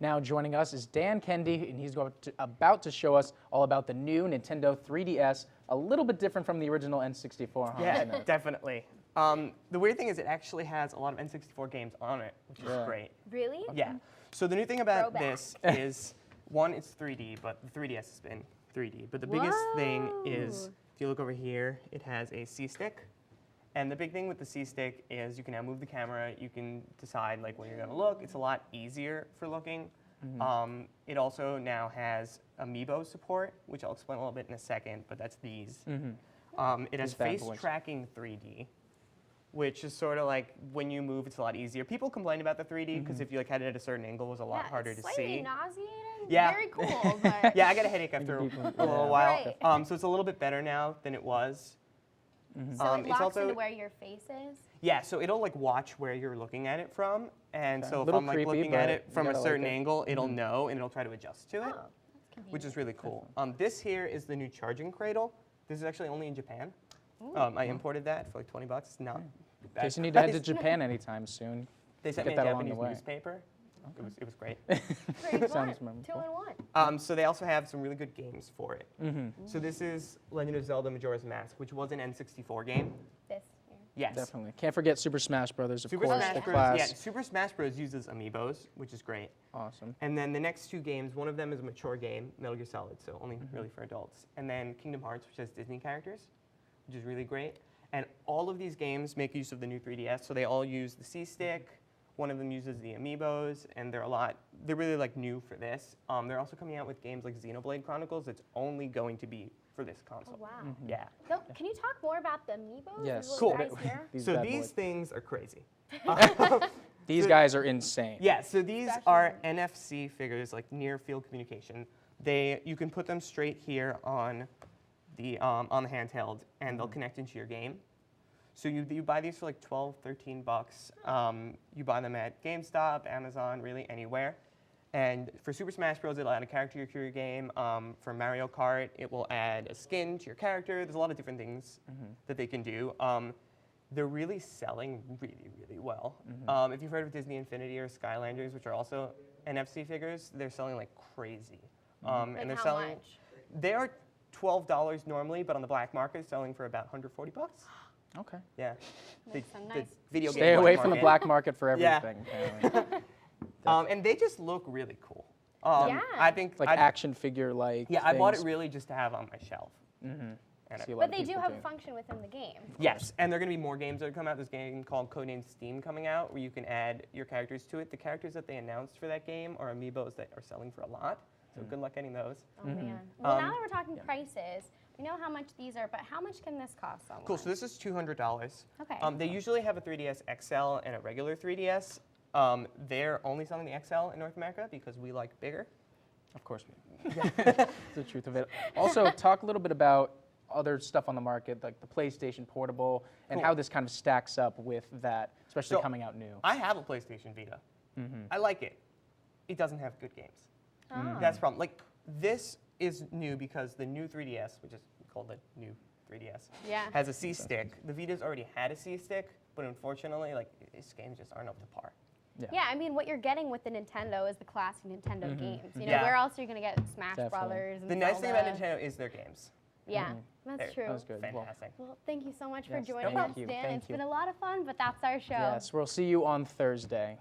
Now joining us is Dan Kendi, and he's about to show us all about the new Nintendo 3DS, a little bit different from the original N64, huh? Yeah, definitely. The weird thing is it actually has a lot of N64 games on it, which is great. Really? Yeah. So the new thing about Throwback. this is, one, it's 3D, but the 3DS has been 3D. But the biggest thing is, if you look over here, it has a C-stick. And the big thing with the C-stick is you can now move the camera. You can decide like where you're going to look. It's a lot easier for looking. It also now has Amiibo support, which I'll explain a little bit in a second, but that's these. It has face tracking 3D, which is sort of like when you move, it's a lot easier. People complain about the 3D because if you had it at a certain angle, it was a lot harder to see. Slightly nauseating. Yeah. Very cool, but Yeah, I got a headache after a little while. Right. So it's a little bit better now than it was. so it it's locks also into where your face is. Yeah, so it'll like watch where you're looking at it from, and so if Little I'm like creepy, looking at but it you from a gotta certain like it. angle, it'll know and it'll try to adjust to it, Oh, that's convenient. which is really cool. This here is the new charging cradle. This is actually only in Japan. I imported that for like 20 bucks. Not In bad case you need to head to price. Japan anytime soon. They sent get me a that along the Japanese way. newspaper. It was great. Pretty fun. Sounds memorable. 2-in-1. So they also have some really good games for it. So this is Legend of Zelda Majora's Mask, which was an N64 game. This here. Yes. Definitely. Can't forget Super Smash Brothers, of Super course, Smash the Bros. class. Yeah, Super Smash Bros. Uses Amiibos, which is great. Awesome. And then the next two games, one of them is a mature game, Metal Gear Solid, so only really for adults. And then Kingdom Hearts, which has Disney characters, which is really great. And all of these games make use of the new 3DS, so they all use the C-Stick. One of them uses the Amiibos, and they're really like new for this. They're also coming out with games like Xenoblade Chronicles that's only going to be for this console. Oh, wow. Yeah. So, can you talk more about the Amiibos? Yes. These Cool. little guys here? So bad these boys. things are crazy. These guys are insane. Yeah, so these are NFC figures, like near field communication. You can put them straight here on the handheld, and they'll connect into your game. So you buy these for like 12, 13 bucks. You buy them at GameStop, Amazon, really anywhere. And for Super Smash Bros., it'll add a character to your game. For Mario Kart, it will add a skin to your character. There's a lot of different things that they can do. They're really selling really, really well. If you've heard of Disney Infinity or Skylanders, which are also NFC figures, they're selling like crazy. Like and they're how selling. much? They are $12 normally, but on the black market, selling for about 140 bucks. Okay. Yeah. That's some nice. Video Stay game away black from the market. black market for Yeah. everything. apparently. And they just look really cool. Yeah. I think Like I'd- action figure-like. Yeah, I bought it things. really just to have on my shelf. And See a lot But of they do people have a doing it. function within the game. yes, and there are going to be more games that come out. There's a game called Codename Steam coming out where you can add your characters to it. The characters that they announced for that game are Amiibos that are selling for a lot. So good luck getting those. Oh, man. Well, now that we're talking prices, we know how much these are, but how much can this cost someone? Cool, so this is $200. Okay. They usually have a 3DS XL and a regular 3DS. They're only selling the XL in North America because we like bigger. Of course. That's the truth of it. Also, talk a little bit about other stuff on the market, like the PlayStation Portable, and Cool. how this kind of stacks up with that, especially So, coming out new. I have a PlayStation Vita. I like it. It doesn't have good games. Oh. That's the problem. Like, this is new because the new 3DS, which is called the new 3DS, Yeah. has a C-Stick. The Vita's already had a C-Stick, but unfortunately, like, these games just aren't up to par. Yeah, I mean, what you're getting with the Nintendo is the classic Nintendo games. You know, Yeah. where else are you going to get Smash Definitely. Brothers and The nice thing about Zelda? Nintendo is their games. Yeah, They're- that's true. That was good. Well, Fantastic. Well, thank you so much for Yes, joining thank us, you. Dan. Thank It's you. been a lot of fun, but that's our show. yes, we'll see you on Thursday.